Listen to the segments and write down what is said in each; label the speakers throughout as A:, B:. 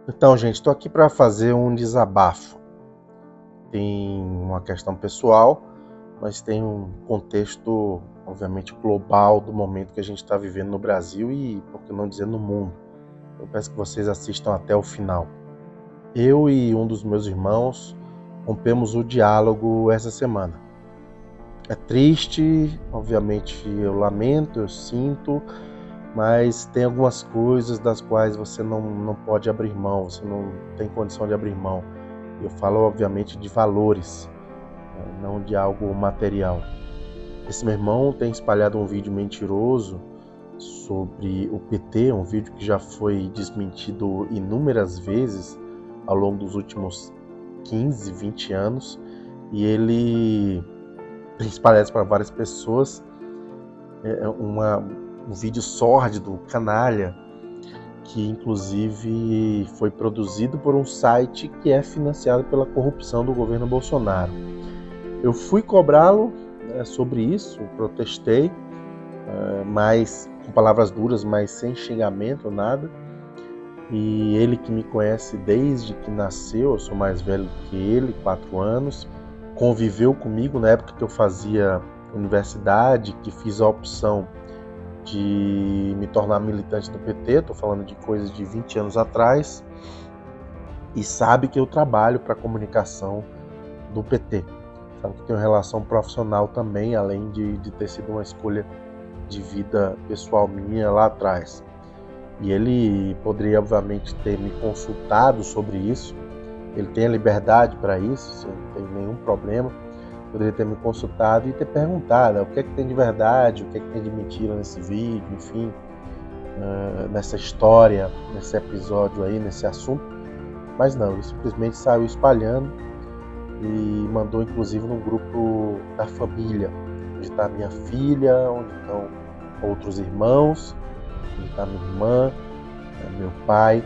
A: Então, gente, estou aqui para fazer um desabafo. Tem uma questão pessoal, mas tem um contexto, obviamente, global do momento que a gente está vivendo no Brasil e, por que não dizer, no mundo. Eu peço que vocês assistam até o final. Eu e um dos meus irmãos rompemos o diálogo essa semana. É triste, obviamente eu lamento, eu sinto, mas tem algumas coisas das quais você não pode abrir mão, você não tem condição de abrir mão. Eu falo, obviamente, de valores, não de algo material. Esse meu irmão tem espalhado um vídeo mentiroso sobre o PT, um vídeo que já foi desmentido inúmeras vezes ao longo dos últimos 15, 20 anos, e ele tem espalhado para várias pessoas um vídeo sórdido, canalha, que inclusive foi produzido por um site que é financiado pela corrupção do governo Bolsonaro. Eu fui cobrá-lo sobre isso, protestei, mas com palavras duras, mas sem xingamento, nada. E ele, que me conhece desde que nasceu, eu sou mais velho que ele, 4 anos, conviveu comigo na época que eu fazia universidade, que fiz a opção de me tornar militante do PT, estou falando de coisas de 20 anos atrás, e sabe que eu trabalho para a comunicação do PT. Sabe que tenho relação profissional também, além de ter sido uma escolha de vida pessoal minha lá atrás. E ele poderia, obviamente, ter me consultado sobre isso. Ele tem a liberdade para isso, não tem nenhum problema. Poderia ter me consultado e ter perguntado o que é que tem de verdade, o que é que tem de mentira nesse vídeo, enfim, nessa história, nesse episódio aí, nesse assunto. Mas não, ele simplesmente saiu espalhando e mandou inclusive no grupo da família, onde está minha filha, onde estão outros irmãos, onde está minha irmã, meu pai.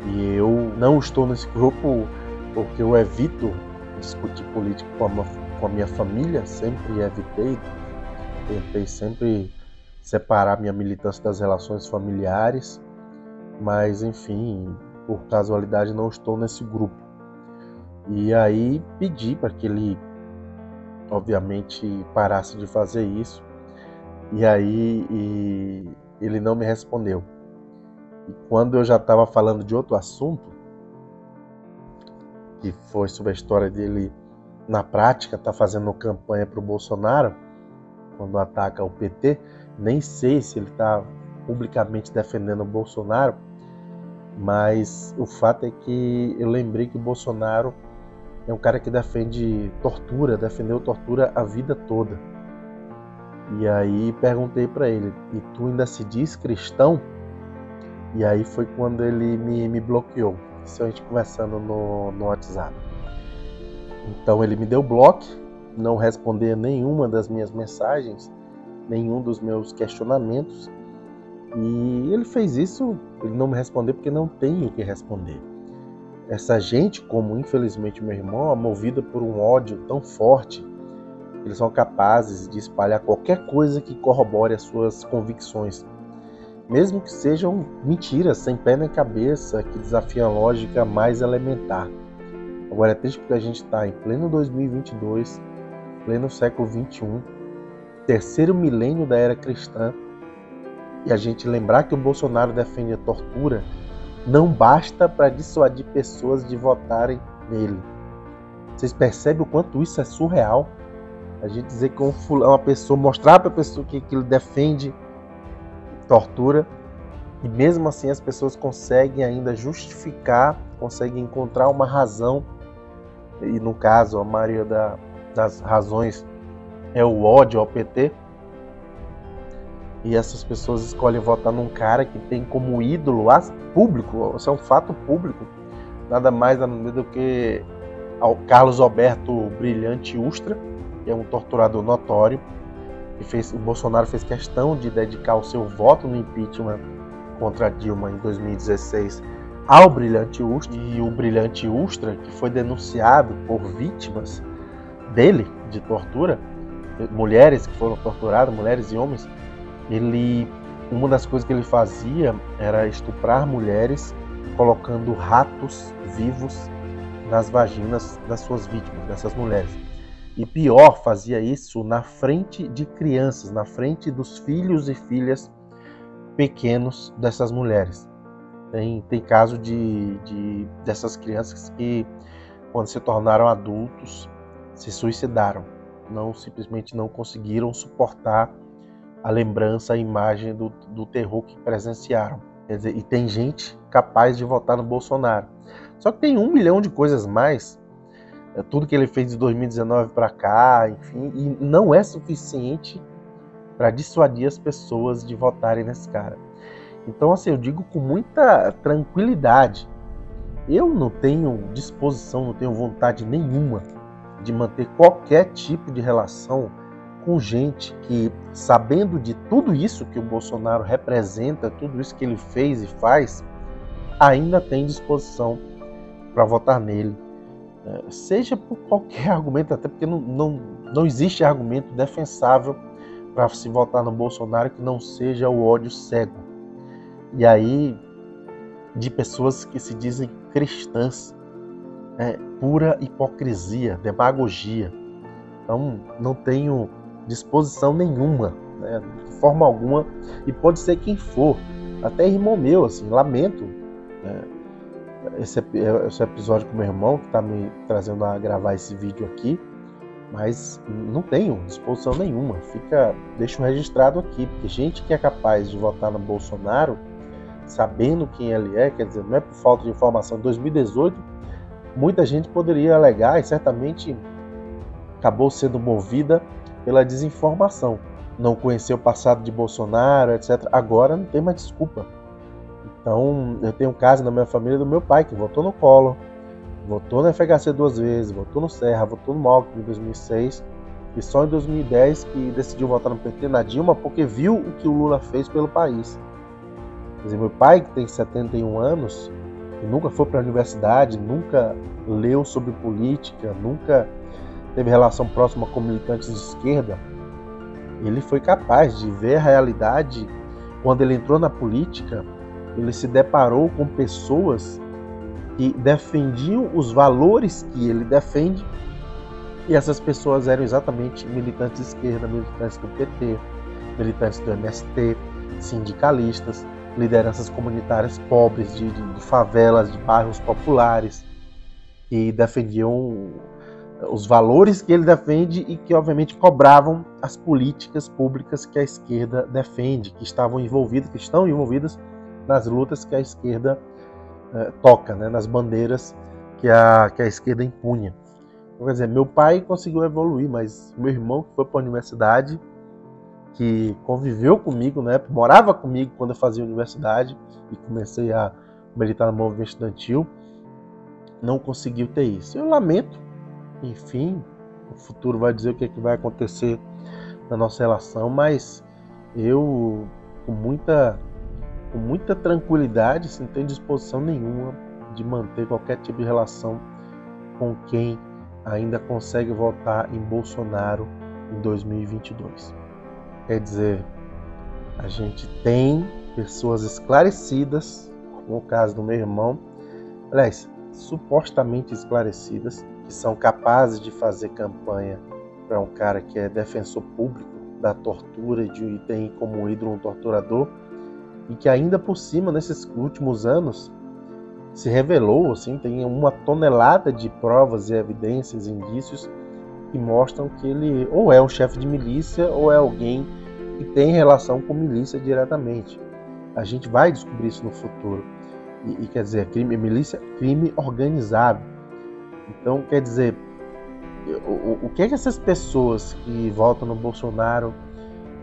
A: E eu não estou nesse grupo porque eu evito discutir política com a minha família, sempre evitei, tentei sempre separar minha militância das relações familiares, mas enfim, por casualidade não estou nesse grupo. E aí pedi para que ele, obviamente, parasse de fazer isso, e aí ele não me respondeu. E quando eu já estava falando de outro assunto, que foi sobre a história dele na prática, tá fazendo campanha para o Bolsonaro, quando ataca o PT, nem sei se ele está publicamente defendendo o Bolsonaro, mas o fato é que eu lembrei que o Bolsonaro é um cara que defende tortura, defendeu tortura a vida toda. E aí perguntei para ele, e tu ainda se diz cristão? E aí foi quando ele me bloqueou. Isso a gente conversando no WhatsApp. Então ele me deu bloco, não respondeu nenhuma das minhas mensagens, nenhum dos meus questionamentos. E ele fez isso, ele não me respondeu porque não tem o que responder. Essa gente, como infelizmente meu irmão, é movida por um ódio tão forte, eles são capazes de espalhar qualquer coisa que corrobore as suas convicções, mesmo que sejam mentiras sem pé nem cabeça, que desafiam a lógica mais elementar. Agora é triste porque a gente está em pleno 2022, pleno século 21, terceiro milênio da era cristã, e a gente lembrar que o Bolsonaro defende a tortura não basta para dissuadir pessoas de votarem nele. Vocês percebem o quanto isso é surreal? A gente dizer que uma pessoa, mostrar para a pessoa que ele defende tortura, e mesmo assim as pessoas conseguem ainda justificar, conseguem encontrar uma razão, e no caso a maioria das razões é o ódio ao PT, e essas pessoas escolhem votar num cara que tem como ídolo público, isso é um fato público, nada mais nada menos do que ao Carlos Alberto Brilhante Ustra, que é um torturador notório. O Bolsonaro fez questão de dedicar o seu voto no impeachment contra Dilma em 2016 ao Brilhante Ustra, e o Brilhante Ustra, que foi denunciado por vítimas dele de tortura, mulheres que foram torturadas, mulheres e homens, uma das coisas que ele fazia era estuprar mulheres colocando ratos vivos nas vaginas das suas vítimas, dessas mulheres. E pior, fazia isso na frente de crianças, na frente dos filhos e filhas pequenos dessas mulheres. Tem caso dessas crianças que, quando se tornaram adultos, se suicidaram. Simplesmente não conseguiram suportar a lembrança, a imagem do terror que presenciaram. Quer dizer, e tem gente capaz de votar no Bolsonaro. Só que tem 1 milhão de coisas mais, tudo que ele fez de 2019 para cá, enfim, e não é suficiente para dissuadir as pessoas de votarem nesse cara. Então, assim, eu digo com muita tranquilidade, eu não tenho disposição, não tenho vontade nenhuma de manter qualquer tipo de relação com gente que, sabendo de tudo isso que o Bolsonaro representa, tudo isso que ele fez e faz, ainda tem disposição para votar nele, seja por qualquer argumento, até porque não existe argumento defensável para se votar no Bolsonaro que não seja o ódio cego. E aí, de pessoas que se dizem cristãs, pura hipocrisia, demagogia. Então, não tenho disposição nenhuma, de forma alguma, e pode ser quem for, até irmão meu, assim, lamento esse episódio com meu irmão, que está me trazendo a gravar esse vídeo aqui, mas não tenho disposição nenhuma, deixo registrado aqui, porque gente que é capaz de votar no Bolsonaro, sabendo quem ele é, quer dizer, não é por falta de informação. Em 2018, muita gente poderia alegar, e certamente acabou sendo movida pela desinformação. Não conheceu o passado de Bolsonaro, etc. Agora não tem mais desculpa. Então, eu tenho um caso na minha família do meu pai, que votou no Collor, votou no FHC 2 vezes, votou no Serra, votou no Alckmin em 2006, e só em 2010 que decidiu votar no PT, na Dilma, porque viu o que o Lula fez pelo país. Quer dizer, meu pai, que tem 71 anos, e nunca foi para a universidade, nunca leu sobre política, nunca teve relação próxima com militantes de esquerda, ele foi capaz de ver a realidade. Quando ele entrou na política, ele se deparou com pessoas que defendiam os valores que ele defende, e essas pessoas eram exatamente militantes de esquerda, militantes do PT, militantes do MST, sindicalistas, lideranças comunitárias pobres, de favelas, de bairros populares, que defendiam os valores que ele defende e que, obviamente, cobravam as políticas públicas que a esquerda defende, que estão envolvidas nas lutas que a esquerda toca, nas bandeiras que a esquerda impunha. Então, quer dizer, meu pai conseguiu evoluir, mas meu irmão, que foi para a universidade, que conviveu comigo, morava comigo quando eu fazia universidade e comecei a militar no movimento estudantil, não conseguiu ter isso. Eu lamento, enfim, o futuro vai dizer o que vai acontecer na nossa relação, mas eu, com muita tranquilidade, sem ter disposição nenhuma de manter qualquer tipo de relação com quem ainda consegue votar em Bolsonaro em 2022. Quer dizer, a gente tem pessoas esclarecidas, como o caso do meu irmão, aliás, supostamente esclarecidas, que são capazes de fazer campanha para um cara que é defensor público da tortura e tem como ídolo um torturador, e que ainda por cima, nesses últimos anos, se revelou, assim, tem 1 tonelada de provas e evidências, indícios, que mostram que ele ou é um chefe de milícia ou é alguém que tem relação com milícia diretamente. A gente vai descobrir isso no futuro. E quer dizer, crime organizado. Então, quer dizer, o que é que essas pessoas que votam no Bolsonaro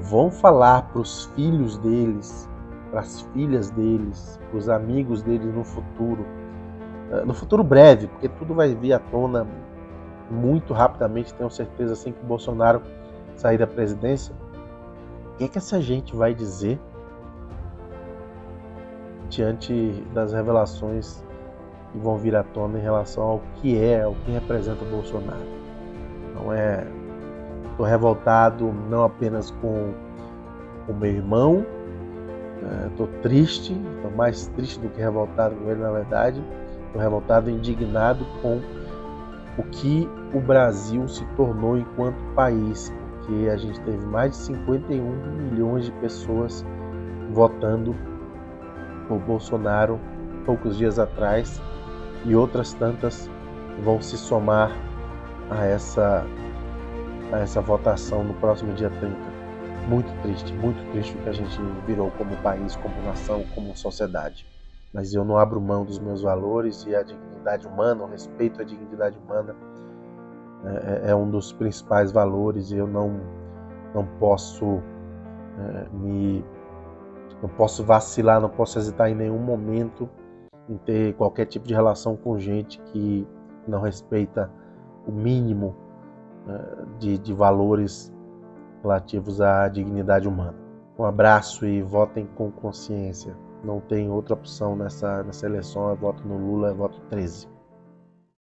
A: vão falar para os filhos deles, para as filhas deles, para os amigos deles no futuro breve, porque tudo vai vir à tona muito rapidamente, tenho certeza, assim que o Bolsonaro sair da presidência. O que é que essa gente vai dizer diante das revelações que vão vir à tona em relação ao que representa o Bolsonaro? Estou revoltado não apenas com o meu irmão, Estou triste, estou mais triste do que revoltado com ele, na verdade. Estou revoltado e indignado com o que o Brasil se tornou enquanto país, porque a gente teve mais de 51 milhões de pessoas votando por Bolsonaro poucos dias atrás, e outras tantas vão se somar a essa votação no próximo dia 30. Muito triste o que a gente virou como país, como nação, como sociedade. Mas eu não abro mão dos meus valores, e a dignidade humana, o respeito à dignidade humana é um dos principais valores, e eu não posso não posso vacilar, não posso hesitar em nenhum momento em ter qualquer tipo de relação com gente que não respeita o mínimo de valores relativos à dignidade humana. Um abraço e votem com consciência. Não tem outra opção nessa eleição, é voto no Lula, é voto 13.